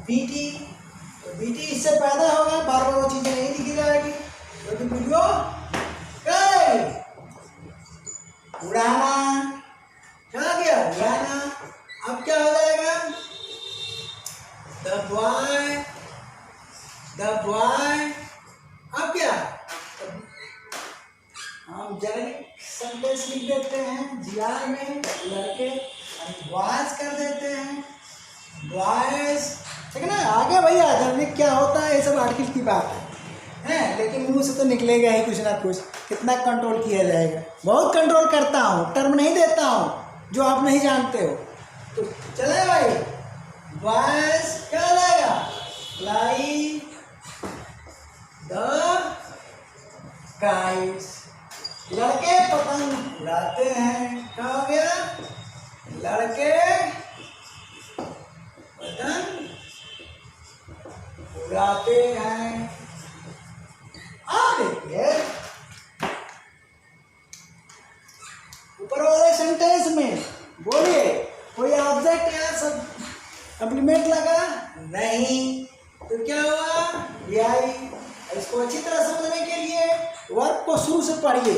BT, तो BT इससे पैदा होगा, बार बार वो चीजें नहीं लिखी जाएगी, क्योंकि वीडियो उड़ाना, क्या गया? उड़ाना। अब क्या हो जाएगा? द बॉय, अब क्या? हम जनरल सेंटेंस लिख देते हैं, GR में लड़के बॉयज कर देते हैं, बॉयज, ठीक है ना। आगे भैया जनरली क्या होता है, ये सब आर्टिकल की बात है, लेकिन मुंह से तो निकलेगा ही कुछ ना कुछ। कितना कंट्रोल किया जाएगा? बहुत कंट्रोल करता हूँ, टर्म नहीं देता हूँ जो आप नहीं जानते हो। तो चले भाई, बॉयज क्या हो जाएगा? फ्लाई द काइट्स, लड़के पतंग उड़ाते हैं। क्या हो गया? लड़के पतंग उड़ाते हैं। अब देखिए, ऊपर वाले सेंटेंस में बोलिए, कोई ऑब्जेक्ट या सब कम्प्लीमेंट लगा? नहीं। तो क्या हुआ? VI। इसको अच्छी तरह समझने के लिए वर्ब को शुरू से पढ़िए,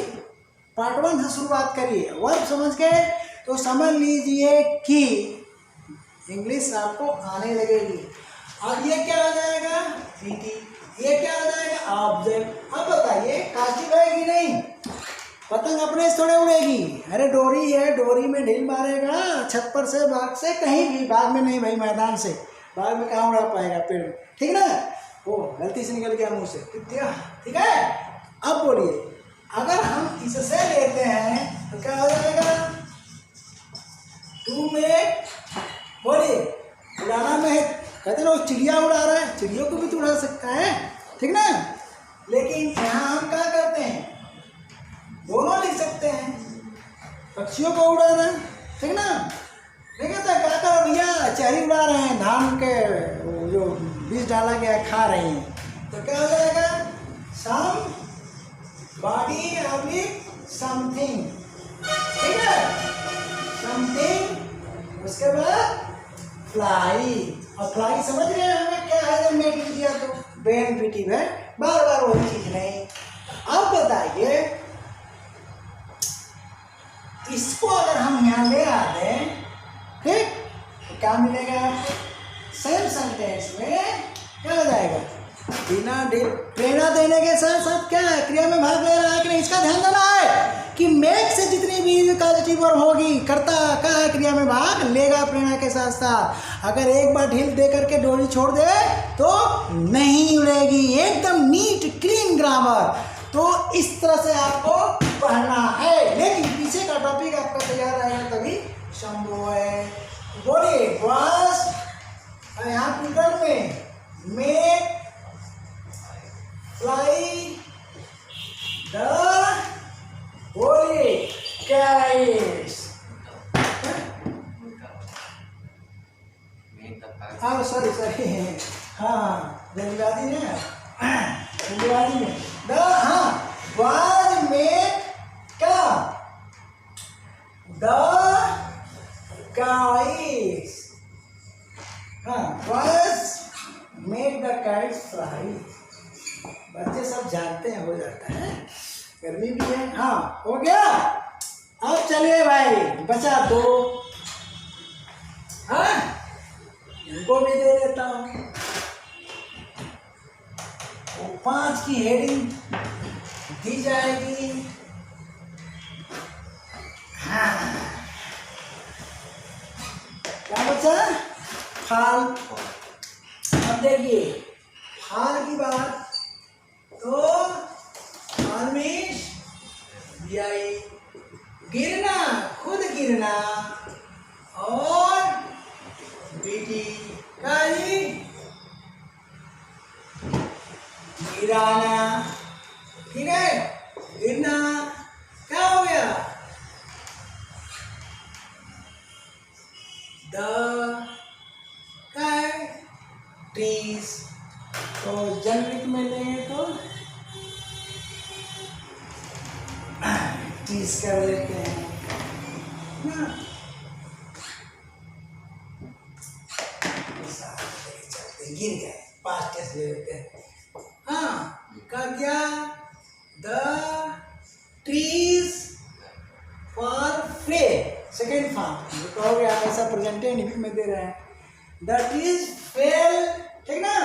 पार्ट 1 से शुरुआत करिए। वर्ब समझ गए तो समझ लीजिए कि इंग्लिश आपको आने लगेगी। अब ये क्या हो जाएगा? BT। ये क्या हो जाएगा? ऑब्जेक्ट। अब बताइए, कास्टिव है कि नहीं? पतंग अपने से थोड़े उड़ेगी। अरे डोरी है, डोरी में ढील मारेगा, छत पर से, बाग से, कहीं भी। बाग में नहीं भाई, मैदान से। बाग में कहाँ उड़ा पाएगा पेड़ में, ठीक ना। वो गलती से निकल गया मुंह से, ठीक है। अब बोलिए, अगर हम इससे लेते हैं तो क्या हो जाएगा? टू में, बोलिए, उड़ाना में कहते ना, चिड़िया उड़ा रहा है, चिड़ियों को भी तो उड़ा सकता है, ठीक ना। लेकिन यहाँ हम क्या करते हैं? दोनों लिख सकते हैं, पक्षियों को उड़ाना, ठीक ना। नहीं कहता क्या कर भैया, चेरी उड़ा रहे हैं, धान के जो बीज डाला गया खा रही हैं। तो क्या हो जाएगा? सम बॉडी ऑब्लिक समथिंग, ठीक है, समथिंग। उसके बाद फ्लाई, और फ्लाई समझ रहे हैं हमें क्या है? जब नेट लिख दिया तो बेनिफिटिव है, बार बार वही चीज नहीं। अब बताइए, इसको अगर हम यहाँ ले आते, ठीक, क्या मिलेगा आपको? सेम सेंटेंस में क्या हो जाएगा? बिना प्रेरणा देने के साथ साथ क्या है, क्रिया में भाग ले रहा है कि नहीं, इसका ध्यान देना है कि मेक से जितनी भी पॉजिटिव वर्ब होगी, करता क्या है, क्रिया में भाग लेगा प्रेरणा के साथ साथ। अगर एक बार ढील दे करके डोरी छोड़ दे तो नहीं उड़ेगी। एकदम नीट क्लीन ग्रामर। तो इस तरह से आपको पढ़ना है, लेकिन पीछे का टॉपिक आपका तैयार रहेगा तभी संभव है। बोलिए बस यहाँ ट्विटर में मेक फ्लाई द बोलिए कैश। हाँ सॉरी हाँ जल्दबाजी में वाज मेक क्या the kites. Was make the kites fly. बच्चे सब जानते हैं, हो जाता है, गर्मी भी है। हाँ हो गया। अब चलिए भाई बचा दो, हाँ इनको भी दे देता हूँ। वो 5 की हेडिंग दी जाएगी। हाँ क्या बचा? फाल। अब देखिए फाल की बात तो फार्मिश गिरना, खुद गिरना, और बेटी काली गिराना। ठीक है, गिरना क्या हो गया? The trees. तो जनरिक में लेंगे तो ट्रीज कर लेते हैं ना। गिर गए, पास्ट टेंस ले लेते हैं। हाँ क्या? The trees for fail. Second form जो कहोगे आप, ऐसा प्रेजेंटेटिव में दे रहे हैं। द ट्रीज फेल, ठीक ना।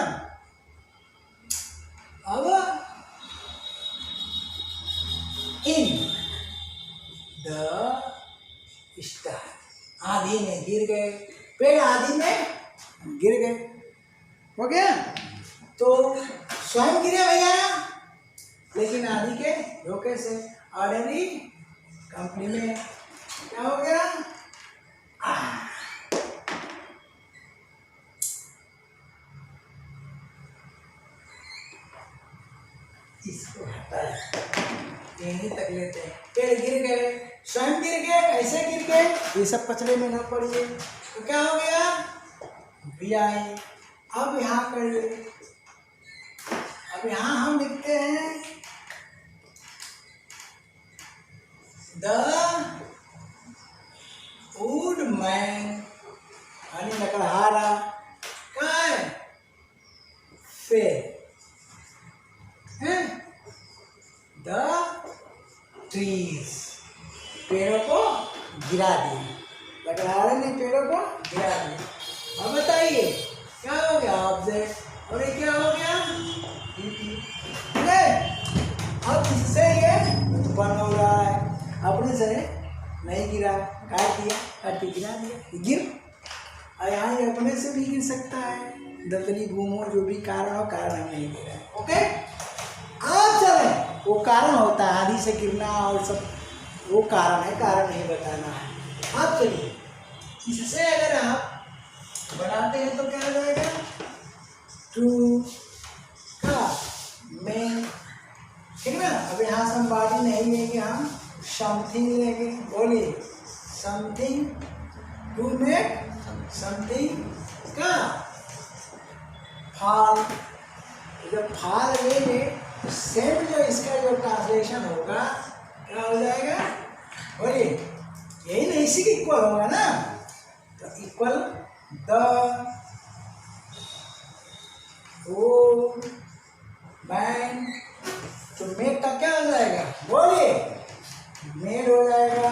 अब इन द स्टार, आधी में गिर गए, पेड़ आधी में गिर गए, हो गया। तो स्वयं गिरे भैया, लेकिन आधी के धोखे से। ऑर्डिनरी कंपनी में क्या हो गया? इसको हटा यहीं तक लेते हैं। पेड़ गिर गए, स्वयं गिर गए, कैसे गिर गए, ये सब कचरे में न पड़िए। तो क्या हो गया? VI। अब यहाँ करिए, अब यहाँ हम लिखते हैं द वुडमैन, यानी लकड़हारा क्या है? फेल। द ट्रीज, पेड़ों को गिरा दिए, लकड़हारे ने पेड़ों को गिरा दिया। अब बताइए क्या हो गया? ऑब्जेक्ट। और ये क्या हो गया? ठीक है। अब इससे ये उत्पन्न हो रहा है, अपने से नहीं गिरा, काट दिया, काट के गिरा दिया, गिर। और यहाँ ये अपने से भी गिर सकता है, दलदली घूमो, जो भी कारण हो, कारण हम नहीं गिरा। ओके, आप चले, वो कारण होता है आधी से गिरना और सब, वो कारण है, कारण नहीं बताना है। आप चलिए, इससे अगर आप बनाते हैं तो क्या हो जाएगा? टू का में, ठीक ना। अब यहाँ से हम बॉडी नहीं लेंगे, हम समथिंग लेंगे। बोलिए समथिंग, टू मेक समथिंग का फाल। जब फाल लेंगे तो सेम जो इसका जो ट्रांसलेशन होगा क्या हो जाएगा? बोलिए यही ना, इसी के इक्वल होगा ना। तो इक्वल द वुड मैन। तो मेक का क्या हो जाएगा? बोलिए मेड हो जाएगा।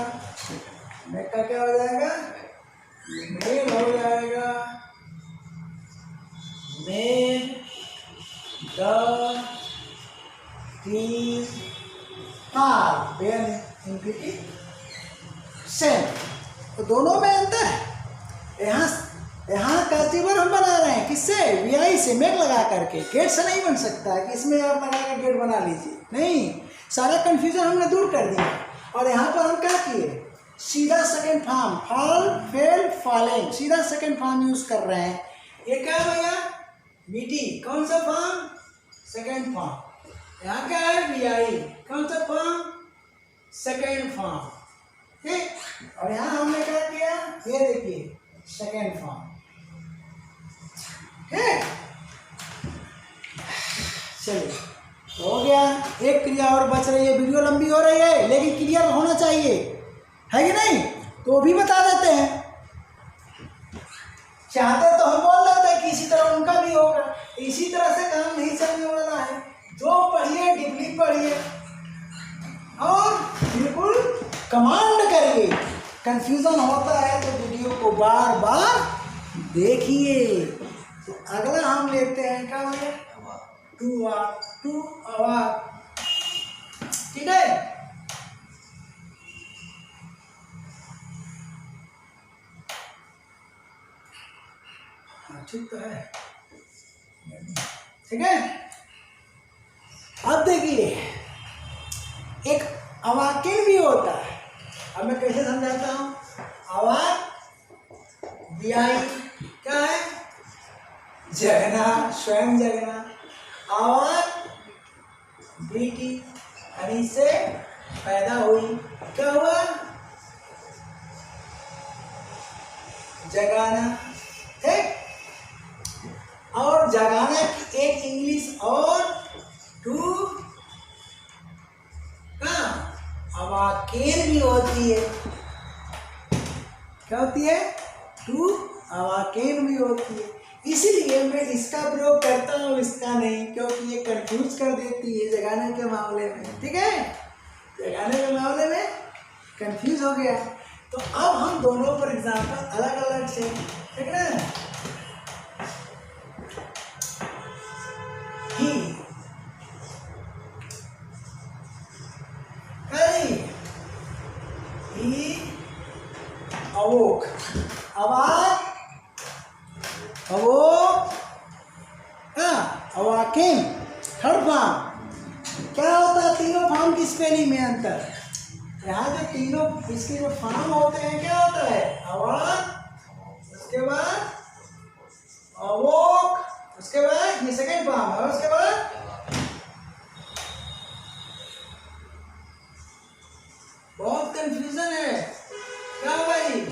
मेक का क्या हो जाएगा? मेड हो जाएगा। The trees are bare infinity same. तो दोनों में अंतर है। यहाँ कास्टिवर हम बना रहे हैं किससे, वीआई से, मेक लगा करके। गेट से नहीं बन सकता है कि इसमें आप लगा कर गेट बना लीजिए, नहीं, सारा कंफ्यूजन हमने दूर कर दिया। और यहाँ पर हम क्या किए, सीधा second form, fall fail falling, सीधा सेकंड फॉर्म यूज कर रहे हैं। ये क्या है भैया, बीटी, कौन सा फॉर्म, सेकंड फॉर्म। यहाँ क्या है, वीआई, कौन सा फॉर्म, सेकंड फॉर्म, ठीक। और यहाँ हमने क्या किया, ये देखिए सेकंड फॉर्म, ठीक। चलिए हो गया। एक क्रिया और बच रही है, वीडियो लंबी हो रही है लेकिन क्लियर होना चाहिए, है कि नहीं, तो वो भी बता देते हैं। चाहते तो हम बोल देते हैं कि इसी तरह उनका भी होगा, इसी तरह से काम नहीं चलने वाला है। जो पढ़िए डीपली पढ़िए और बिल्कुल कमांड करिए। कंफ्यूजन होता है तो वीडियो को बार बार देखिए। तो अगला हम लेते हैं क्या भैया, टू आवर, ठीक है। हाँ ठीक तो है, ठीक है। अब देखिए एक अवाकिन भी होता है। अब मैं कैसे समझाता हूँ, अवाक वीआई क्या है, जगना, स्वयं जगना। अवाक बीटी हनी से पैदा हुई, क्या हुआ, जगाना, ठीक। और जगाना की एक इंग्लिश और टू का अवाकेन भी होती है। क्या होती है, टू अवाकेन भी होती है। इसीलिए मैं इसका प्रयोग करता हूँ, इसका नहीं, क्योंकि ये कंफ्यूज कर देती है जगाने के मामले में, ठीक है। जगाने के मामले में कंफ्यूज हो गया। तो अब हम दोनों पर एग्जाम्पल अलग अलग से, ठीक है ना। Awoke, awoken, third form. क्या होता है तीनों फॉर्म की स्पेलिंग में अंतर, यहाँ जो तीनों इसके जो फॉर्म होते हैं क्या होता है, अवाक, उसके बाद अवोक, उसके बाद ये सेकंड फॉर्म है, उसके बाद बहुत कंफ्यूजन है क्या भाई,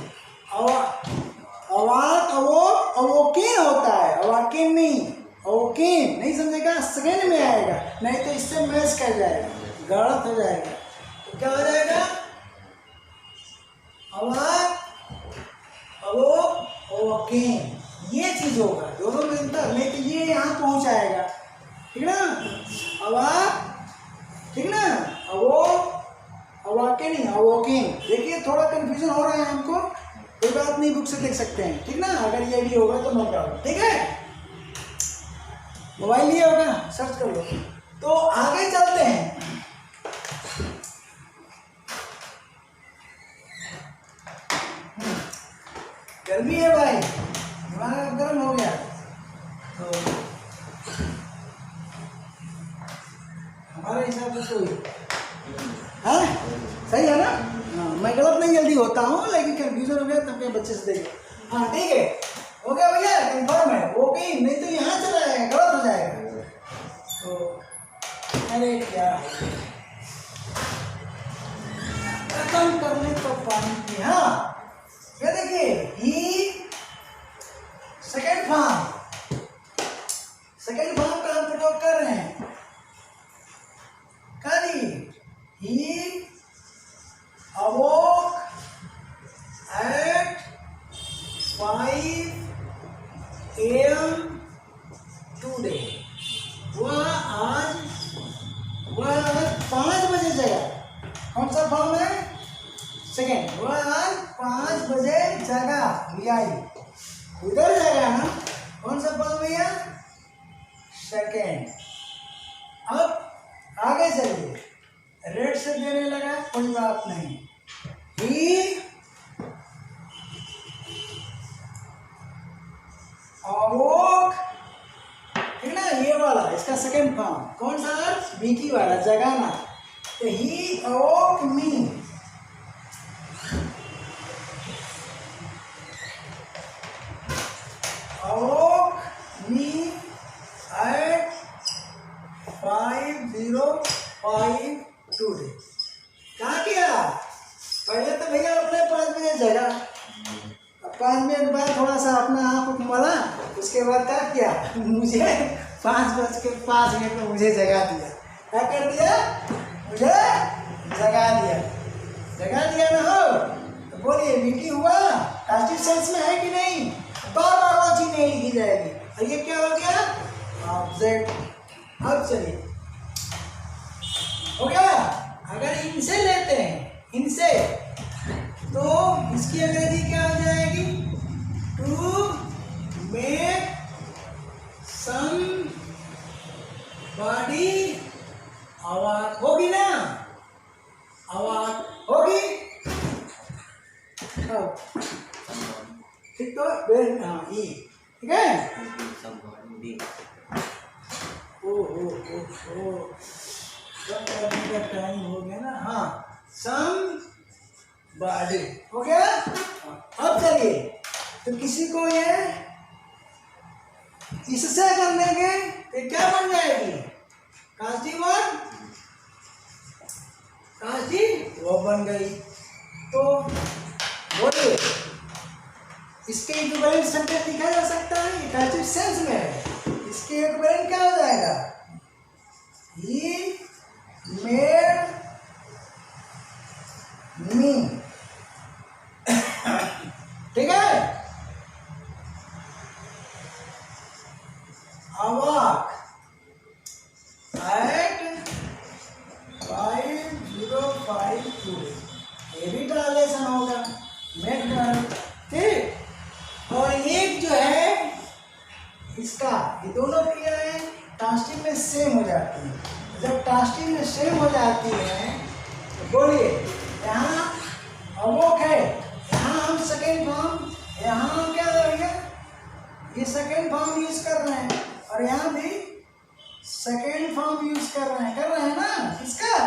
अवाक, अवोक, अवोकिन होता है, अवाकिन नहीं, अवोकिन नहीं समझेगा, सेकंड में आएगा, नहीं तो इससे मैच कर जाएगा, गलत हो जाएगा। तो क्या हो जाएगा, अवाक, अवोक, अवोकिन, ये चीज होगा, दोनों में अंतर, नहीं तो ये यहाँ पहुंच आएगा, ठीक ना। अवाक, ठीक ना, अवोक, अवाकिन नहीं, अवोकिन। देखिए थोड़ा कंफ्यूजन हो रहा है हमको, कोई बात नहीं, बुक से देख सकते हैं, ठीक ना। अगर ये भी होगा तो नो प्रॉब्लम, ठीक है। मोबाइल लिया होगा, सर्च कर लो। तो आगे चलते हैं। गर्मी है भाई, दिमाग गर्म हो गया, तो हमारे हिसाब से कोई हाँ सही है ना। हाँ मैं गलत नहीं जल्दी होता हूँ, लेकिन कंफ्यूजन हो गया तब के बच्चे से देखो। हाँ ठीक है, हो गया भैया, कंफर्म है, ओके। नहीं तो यहाँ चला जाएगा, गलत हो जाएगा। तो अरे क्या खत्म करने तो पानी की, हाँ ये देखिए, ही सेकेंड फॉर्म का हम प्रयोग कर रहे हैं। He awoke at 5 AM today. वह आज 5 बजे जगा, कौन सा फॉर्म है, सेकेंड। वह आज 5 बजे जगा, वीआई उधर जगा ना, कौन सा फॉर्म भैया, सेकेंड। अब आगे चलिए, रेड से देने लगा, कोई बात नहीं। ही अवोक, ठीक ना, ये वाला इसका सेकेंड फॉर्म कौन सा, बीकी वाला, जगाना। तो ही अवोक मी, अवोक मी एट 5:05 टुडे। क्या किया, पहले तो भैया अपने 5 बजे जगा, 5 मिनट बाद थोड़ा सा अपना आँख मला, उसके बाद क्या किया, मुझे 5:05 में मुझे जगा दिया। क्या कर दिया, मुझे जगा दिया, जगा दिया ना हो। तो बोलिए मीटिंग हुआ, पॉजिटिव सेंस में है कि नहीं, बार बार वो चीज नहीं लिखी जाएगी। और ये क्या हो गया, ऑब्जेक्ट। अब चलिए, हो गया। अगर इनसे लेते हैं, इनसे, तो इसकी अंग्रेजी क्या हो जाएगी, टू मेक सम बॉडी अवाक, होगी ना, अवाक होगी। ठीक, तो हाँ ई, ठीक है। ओ का टाइम हो गया ना, हाँ, सम बॉडी हो गया। अब चलिए, तो किसी को ये इससे कर लेंगे तो क्या बन जाएगी, कांची वन, कांची वो बन गई। तो बोलिए, इसके इक्विवेलेंट सेंटेंस लिखा जा सकता है, ये पैसिव सेंस में है। इसके इक्विवेलेंट क्या हो जाएगा, ही मेड मी, ठीक है। अवाक एट 5:05 टुडे, ये भी ट्रांसलेशन होगा, मेक डाल, ठीक। और एक जो है इसका, ये दोनों क्रियाएं ट्रांसटिव में सेम हो जाती है। जब ट्रांसटिव में सेम हो जाती है तो बोलिए, यहाँ अवोक है, यहाँ हम सेकेंड फॉर्म, यहाँ हम क्या करेंगे, ये सेकेंड फॉर्म यूज कर रहे हैं, और यहाँ भी सेकेंड फॉर्म यूज कर रहे हैं ना, किसका,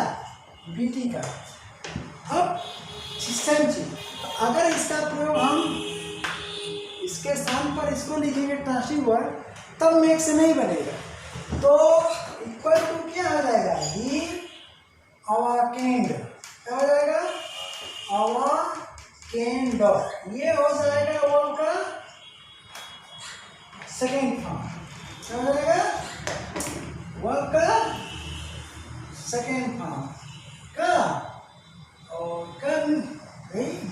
बीटी का। अब सेम चीज, अगर इसका प्रयोग हम इसके स्थान पर इसको लिखेंगे ट्रांसटिव वर्ड, तब मेक से नहीं बनेगा। तो इक्वल टू क्या हो जाएगा, ही अवाकेंड, क्या हो जाएगा, अवाकेंड, ये हो जाएगा वर्ब का सेकेंड फॉर्म, क्या हो जाएगा, वर्ब का सेकेंड फॉर्म का, और कन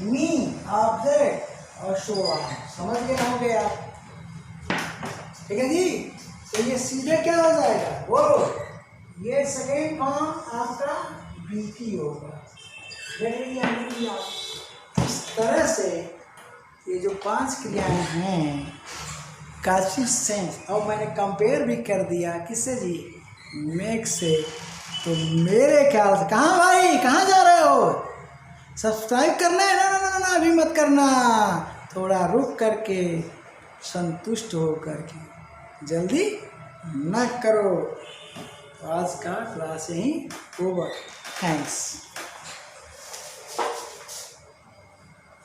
मी ऑब्जेक्ट और शो ऑन, समझ गए होंगे आप, ठीक है जी। तो ये सीधे क्या हो जाएगा, वो ये सेकेंड फॉर्म आपका बीटी होगा। इस तरह से ये जो 5 क्रियाएं हैं काफी सेंस, और मैंने कंपेयर भी कर दिया किससे जी, मेक से। तो मेरे ख्याल से, कहाँ भाई, कहाँ जा रहे हो, सब्सक्राइब करना है ना, ना ना ना अभी मत करना, थोड़ा रुक करके संतुष्ट हो करके जल्दी न करो। आज का क्लास यहीं ओवर, थैंक्स।